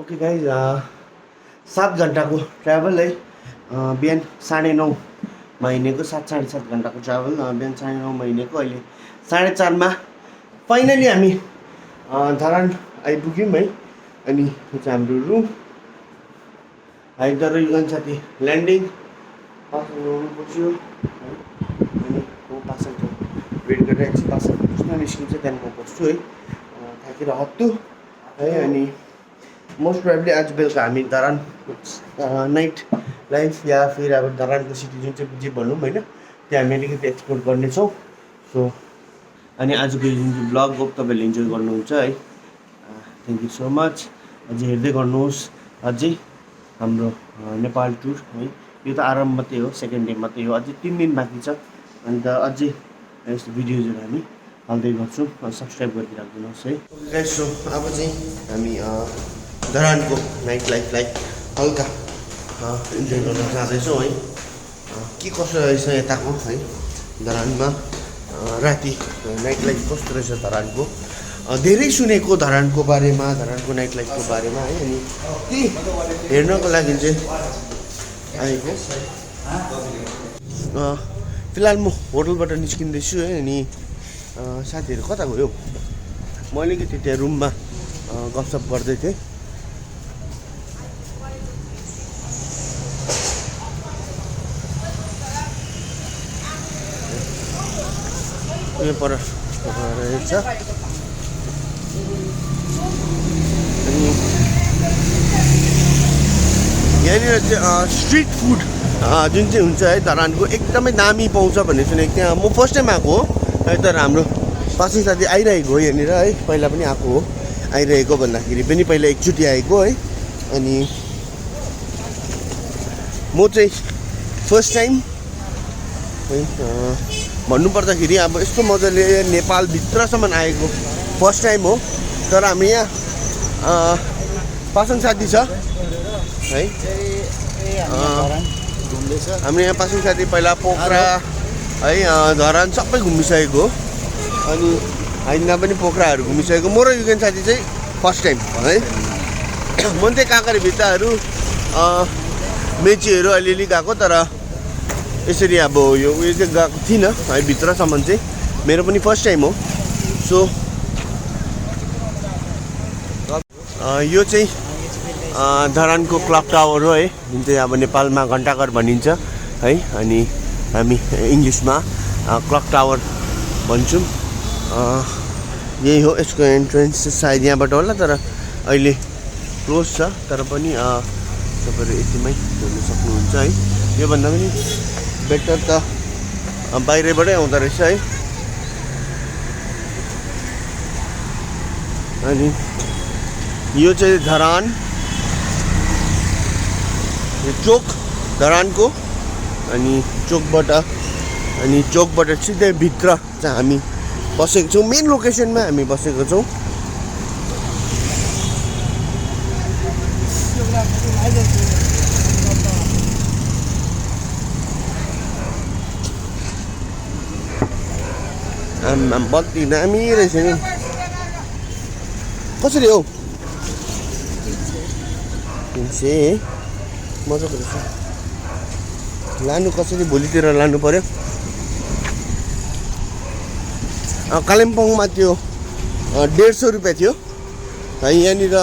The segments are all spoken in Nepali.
ओके गाइज 7 घन्टाको ट्राभल है बिहान 9:30 हिँडेको 7-7.5 घन्टाको ट्राभल बिहान 9:30 हिँडेको अहिले 4:30 फाइनली हामी धरान आइपुग्यौँ है। अनि यो चाहिँ हाम्रो रुम आइतबार युगन साथी ल्यान्डिङ पासन ल्याउनु पर्यो है। अनि म पासनको वेट गरिरहेको छु, पासन पुस्न निस्किन्छ त्यहाँदेखि म बस्छु है, थाकेर हत्तु है। अनि मोस्ट प्रोबेबली आज बेलुका हामी धरान नाइट लाइफ या फिर अब धरानको सिटी जुन चाहिँ जे भनौँ होइन त्यो हामी अलिकति एक्सप्लोर गर्नेछौँ। सो अनि आजको जुन चाहिँ ब्लग हो तपाईँहरूले इन्जोय गर्नुहुन्छ है। Thank you so much. अझै हेर्दै गर्नुहोस्, अझै हाम्रो नेपाल टुर है। यो त आरम्भ मात्रै हो, सेकेन्ड डे मात्रै हो, अझै 3 दिन बाँकी छ। अन्त अझै यस्तो भिडियोजहरू हामी हाल्दै गर्छौँ, सब्सक्राइब गरिदिइ राखिदिनुहोस् है। गाइस सो अब चाहिँ हामी धरानको नाइट लाइफलाई हल्का इन्जोय गर्न जाँदैछौँ है। के कसो रहेछ यताको है धरानमा राति नाइट लाइफ कस्तो रहेछ धरानको, धेरै सुनेको धरानको बारेमा, धरानको नाइट लाइफको बारेमा है। अनि त्यही हेर्नको लागि चाहिँ आएको। फिलहाल म होटलबाट निस्किँदैछु है। अनि साथीहरू कता गयो, म अलिकति त्यहाँ रुममा गफसप गर्दै थिएँ। यो पर रहेछ। अनि यहाँनिर चाहिँ स्ट्रिट फुड जुन चाहिँ हुन्छ है धरानको एकदमै दामी पाउँछ भन्ने सुनेको थिएँ। म फर्स्ट टाइम आएको हो तर हाम्रो पासन साथी आइरहेको हो यहाँनिर है, पहिला पनि आएको हो। आइरहेको भन्दाखेरि पनि पहिला एकचोटि आएको है। अनि म चाहिँ फर्स्ट टाइम है भन्नुपर्दाखेरि अब यस्तो मजाले नेपालभित्रसम्म आएको फर्स्ट टाइम हो। तर हामी यहाँ पासन साथी छ है, हाम्रो यहाँ पासन साथी पहिला पोखरा है धरान सबै घुमिसकेको हो। अनि होइन पनि पोखराहरू घुमिसकेको। म र युगेन साथी चाहिँ फर्स्ट टाइम है। म चाहिँ काँक्रे भित्ताहरू मेचीहरू अलिअलि गएको, तर यसरी अब यो उयो चाहिँ गएको थिइनँ है भित्रसम्म चाहिँ। मेरो पनि फर्स्ट टाइम हो। सो यो चाहिँ धरानको क्लक टावर हो है, जुन चाहिँ अब नेपालमा घन्टाघर भनिन्छ है। अनि हामी इङ्ग्लिसमा क्लक टावर भन्छौँ। यही हो यसको एन्ट्रेन्स, सायद यहाँबाट होला, तर अहिले क्लोज छ। तर पनि तपाईँहरू यतिमै हेर्न सक्नुहुन्छ है। योभन्दा पनि बेटर त बाहिरबाटै आउँदो रहेछ है। अनि यो चाहिँ धरान, यो चोक धरानको। अनि चोकबाट सिधै भित्र चाहिँ हामी बसेको छौँ, मेन लोकेसनमा हामी बसेको छौँ। बत्ती दामी रहेछ नि। कसरी हौ? 300 मजाको रहेछ। लानु कसरी, भोलितिर लानु पर्यो। कालिम्पोङमा त्यो 150 रुपियाँ थियो है, यहाँनिर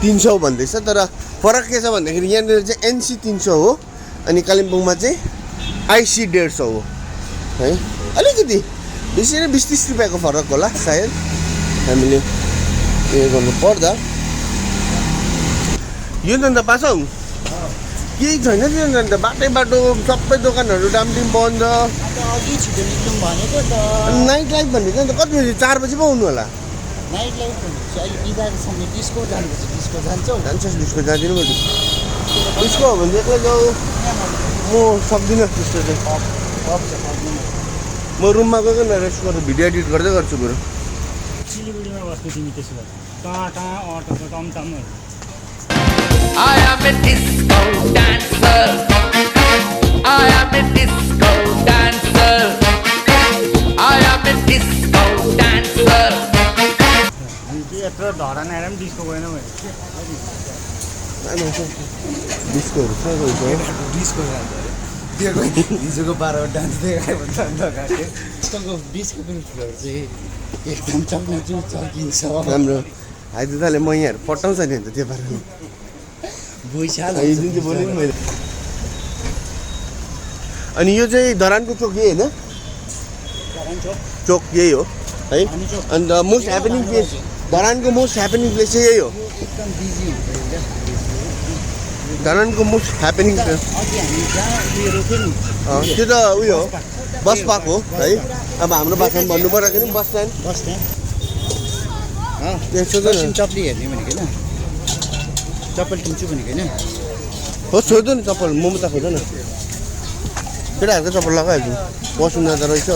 300 भन्दैछ। तर फरक के छ भन्दाखेरि यहाँनिर चाहिँ एनसी 300 हो, अनि कालिम्पोङमा चाहिँ आइसी 150 हो है। अलिकति बेसी नै 20-30 रुपियाँको फरक होला सायद, हामीले उयो गर्नु पर्दा। यो त पासौ केही छैन त्यो अन्त बाटो सबै दोकानहरू डामडिम बन्द। नाइट लाइफ भनेको अन्त कति बजी? 4 बजी पो आउनु होला। नाइट लाइफ भनेपछि अहिले बिदाकोसम्म डिस्को जानुपर्छ। डिस्को जान्छौ? जान्छस्? डिस्को जाँदिनँ म। डिस्को हो भने एक्लै जाऊ, म सक्दिनँ त्यस्तो चाहिँ। म रुममा गएको न रेस्ट गरेर भिडियो एडिट गर्दै गर्छु बरु। सिलगढीमा बस्नु तिमी त्यसो भए कहाँ अटोको टमटम। I am a disco dancer. I am a disco dancer. I am a disco dancer. यत्रो धरान आएर पनि डिस्को गएन भने डिस्कोहरू छ डिस्को जान्छ अरे त्यो हिजोको 12 डान्स देखायो भने त अन्त गएको यस्तोको डिस्को पनि फ्लोर चाहिँ एकदम चकनाचुर चर्किन्छ राम्रो हाइदाले म यहाँहरू पटाउँछ नि अन्त त्यो पाराले भुइँचाल जुन चाहिँ बोलेँ नि मैले अनि यो चाहिँ धरानको चोक यही होइन चोक यही हो है अन्त मोस्ट ह्यापनिङ प्लेस धरानको मोस्ट ह्यापनिङ प्लेस चाहिँ यही हो एकदम बिजी हुन्छ धरानको मोस्ट ह्यापनिङ प्लेस अघि हामी जहाँ उयो रोक्यो नि त्यो त उयो हो बस पार्क हो है अब हाम्रो भाषामा भन्नु पर्दाखेरि बस स्ट्यान्ड त्यसो त चप्ली हेर्ने भनेको होइन चप्पल किन्छु भनेको होइन हो सोध्नु नि चप्पल मोमो त खोज न केटाहरूको चप्पल लगाइहाल्छु पसुन्दा त रहेछ हो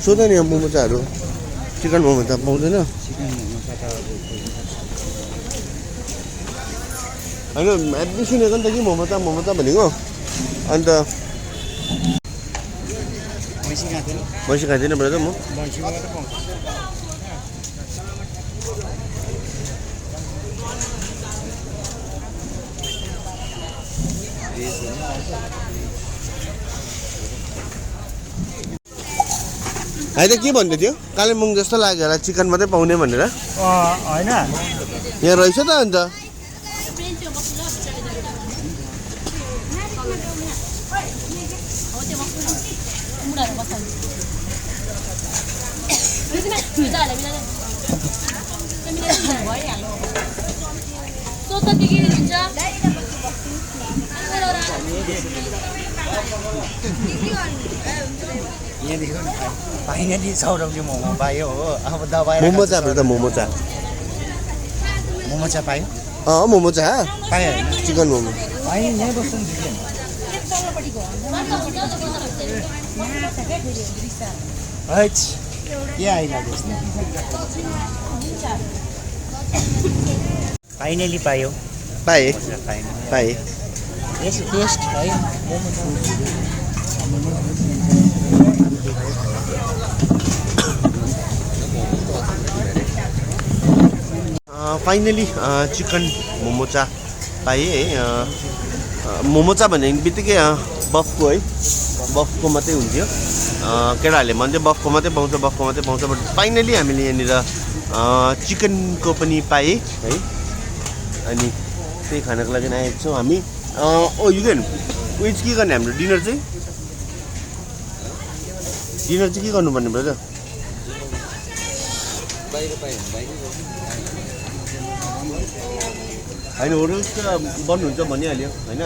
सोध नि मोमो चाहरू चिकन मोमो त पाउँदैन होइन हेब्बी सुनेको नि त कि मोमो त भनेको अन्त भैँसी खाँदैन भनेर त म होइन के भन्दै थियो कालिम्पोङ जस्तो लाग्यो होला चिकन मात्रै पाउने भनेर होइन यहाँ रहेछ त अन्त यहाँदेखि फाइनली सौरभले मोमो पायो हो अब दबाएर मोमो चा त मोमो चा पायो मोमो चा पायो होइन चिकन मोमो पायो यहीँ बस्नु नि के आइलाग्यो फाइनली पायो पाएँ टेस्ट है फाइनली चिकन मोमो चा पाएँ है मोमो चा भन्ने बित्तिकै बफको है बफको मात्रै हुन्थ्यो केटाहरूले भन्थ्यो बफको मात्रै पाउँछ बट फाइनली हामीले यहाँनिर चिकनको पनि पाएँ है अनि त्यही खानको लागि आएको छौँ हामी यु क्यान उयो के गर्ने हाम्रो डिनर चाहिँ के गर्नुपर्ने ब्रदर होइन होटल त बन्द हुन्छ भनिहाल्यो होइन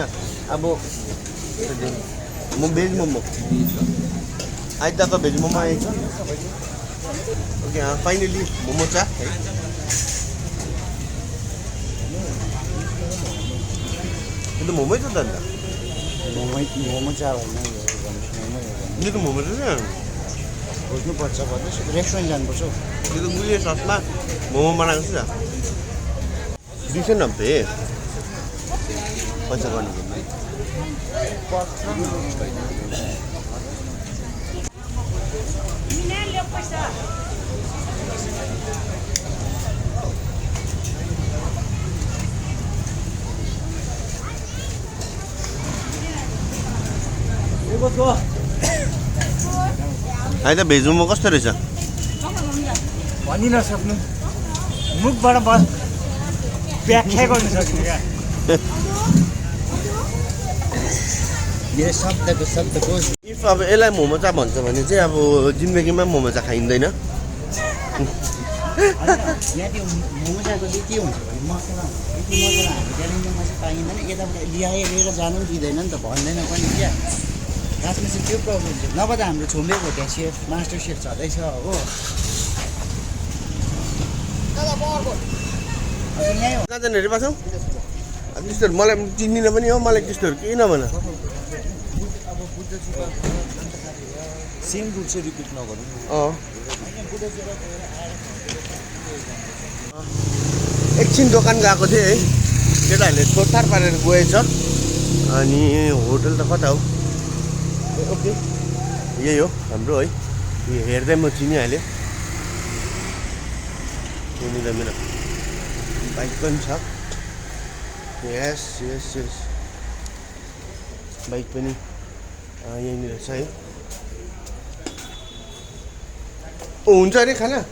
अब म भेज मोमो आइतबारको भेज मोमो आएको छ ओके फाइनली मोमो चा है त्यो त मोमै छ त अन्त मोमो चा होइन यो त मोमो छ खोज्नुपर्छ रेस्टुरेन्ट जानुपर्छ हौ यो त गुलियो ससमा मोमो बनाएको छ 290 पैसा गर्नु होइन त भेज मोमो कस्तो रहेछ भनि नसक्नु मुखबाट बस व्याख्या गर्नु सक्नु क्या मेरो शब्दको इफ अब यसलाई मोमो चा भन्छ भने चाहिँ अब जिन्दगीमा मोमो चा खाइँदैन यहाँ त्यो मोमो चाको चाहिँ के हुन्छ भने मसला यति मसला हामी कालिम्पोङमा चाहिँ पाइँदैन यताबाट लिएर जानु पनि दिँदैन नि त भन्दैन पनि क्या खासमा चाहिँ त्यो प्रब्लम छ नभए त हाम्रो छुम्बे भोटिया सेफ मास्टर सेफ छँदैछ हो कहाँ जाने अरे पाछौ त्यस्तोहरू मलाई चिन्दिनँ पनि हो मलाई त्यस्तोहरू केही नभन सेम रुट चाहिँ रिपिट नगरौँ एकछिन दोकान गएको थिएँ है केटाहरूले छोडथाड पारेर गएछ अनि होटल त कता हो ओके यही हो हाम्रो है हेर्दै म चिनिहालेँ यहाँनिर मेरो बाइक पनि छ यस यस यस बाइक पनि यहाँनिर छ है हुन्छ अरे खाना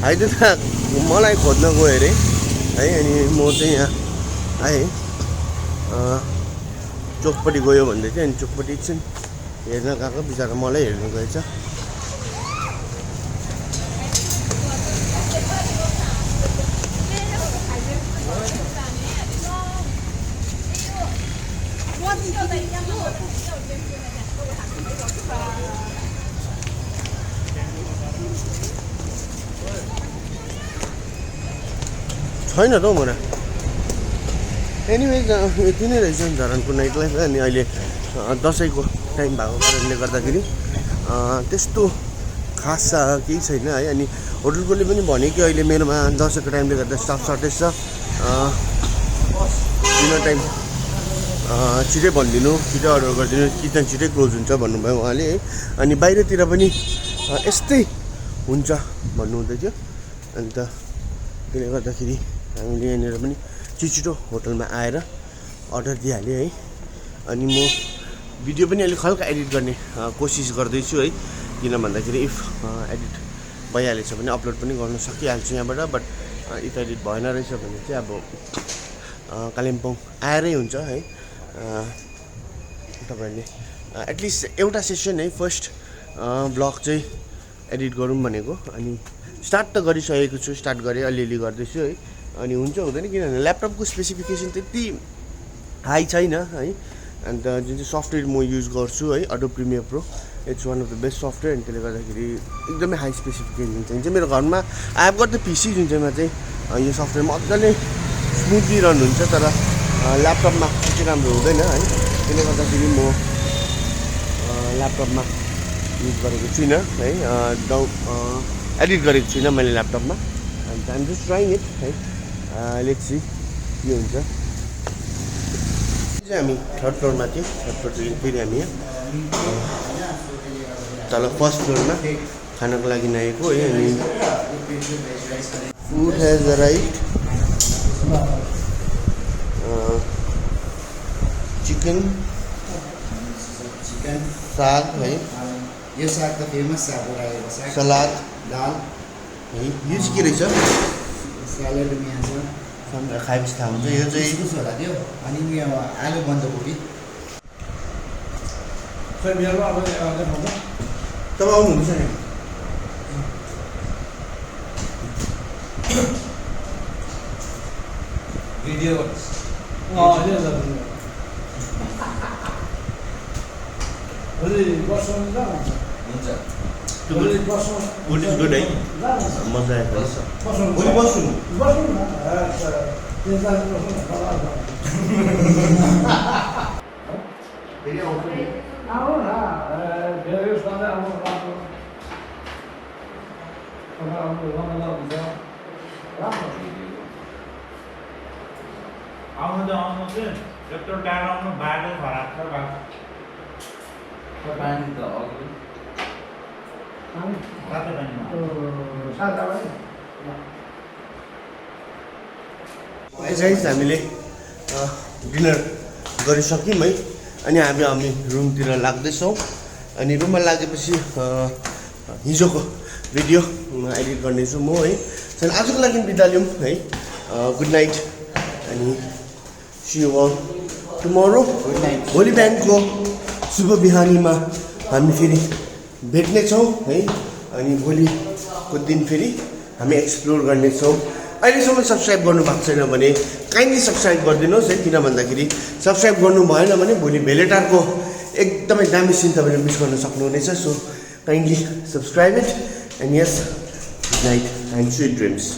होइन त मलाई खोज्न गयो अरे है अनि म चाहिँ यहाँ आएँ चोकपट्टि गयो भन्दै थियो अनि चोकपट्टि एकछिन हेर्न गएको बिचरा मलाई हेर्न गएछ छैन त हौ मोरा एनिवेज यति नै रहेछ धरानको नाइट लाइफ अनि अहिले दसैँको टाइम भएको कारणले गर्दाखेरि त्यस्तो खास केही छैन है अनि होटलकोले पनि भन्यो कि अहिले मेरोमा दसैँको टाइमले गर्दा स्टाफ सर्टेज छ डिनर टाइम छिटै भनिदिनु छिटै अर्डर गरिदिनु किचन छिटै क्लोज हुन्छ भन्नुभयो उहाँले है अनि बाहिरतिर पनि यस्तै हुन्छ भन्नुहुँदै थियो अन्त त्यसले गर्दाखेरि हामीले यहाँनिर पनि छिटो होटलमा आएर अर्डर दिइहालेँ है अनि म भिडियो पनि अलिक हल्का एडिट गर्ने कोसिस गर्दैछु है किन भन्दाखेरि इफ एडिट भइहालेछ भने अपलोड पनि गर्न सकिहाल्छु यहाँबाट बट इफ एडिट भएन रहेछ भने चाहिँ अब कालिम्पोङ आएरै हुन्छ है तपाईँहरूले एटलिस्ट एउटा सेसन है फर्स्ट ब्लग चाहिँ एडिट गरौँ भनेको अनि स्टार्ट त गरिसकेको छु स्टार्ट गरेँ अलिअलि गर्दैछु है अनि हुन्छ हुँदैन किनभने ल्यापटपको स्पेसिफिकेसन त्यति हाई छैन है अन्त जुन चाहिँ सफ्टवेयर म युज गर्छु है Adobe premier pro it's one of the best software अनि त्यसले गर्दाखेरि एकदमै हाई स्पेसिफिकेसन चाहिन्छ मेरो घरमा आई हेभ गट द पिसी जुन चाहिँमा चाहिँ यो सफ्टवेयर मजाले स्मुथली रन हुन्छ तर ल्यापटपमा त्यति राम्रो हुँदैन है त्यसले गर्दाखेरि म ल्यापटपमा युज गरेको छुइनँ है एडिट गरेको छुइनँ मैले ल्यापटपमा अन्त आइम जस्ट ट्राइङ इट है लेट्स सी के हुन्छ चाहिँ हामी थर्ड फ्लोरमा थियौँ थर्ड फ्लोरदेखि फेरि हामी यहाँ तल फर्स्ट फ्लोरमा खानको लागि आएको है अनि फुड हेज अराइभ्ड चिकन साग है यो साग त फेमस साग हो रायोको साग सलाद दाल है यो चाहिँ के रहेछ स्यालेड यहाँ छ खाएपछि थाहा हुन्छ यो चाहिँ इस्कुस होला त्यो अनि उयो आलु बन्दाकोपी तपाईँ आउनुहुन्छ नि भिडियो हुन्छ फुड इज गुड है मजा आएको भोलि बस्छु फेरि आउँछु नि आउनु चाहिँ यत्रो टाढो आउनु बाटो खराब छ बाटो पानी त अघि गाइस हामीले डिनर गरिसक्यौँ है अनि हामी रुमतिर लाग्दैछौँ अनि रुममा लागेपछि हिजोको भिडियो एडिट गर्नेछु म है आजको लागि बिदा लिउँ है गुड नाइट अनि सी यु अल टुमोरो भोलि बिहानको शुभ बिहानीमा हामी फेरि भेट्नेछौँ है अनि भोलिको दिन फेरि हामी एक्सप्लोर गर्नेछौँ अहिलेसम्म सब्सक्राइब गर्नु भएको छैन भने काइन्डली सब्सक्राइब गरिदिनुहोस् है किन भन्दाखेरि सब्सक्राइब गर्नु भएन भने भोलि भेलेटारको एकदमै दामी सिन तपाईँले मिस गर्न सक्नुहुनेछ so kindly subscribe it and yes good night and sweet dreams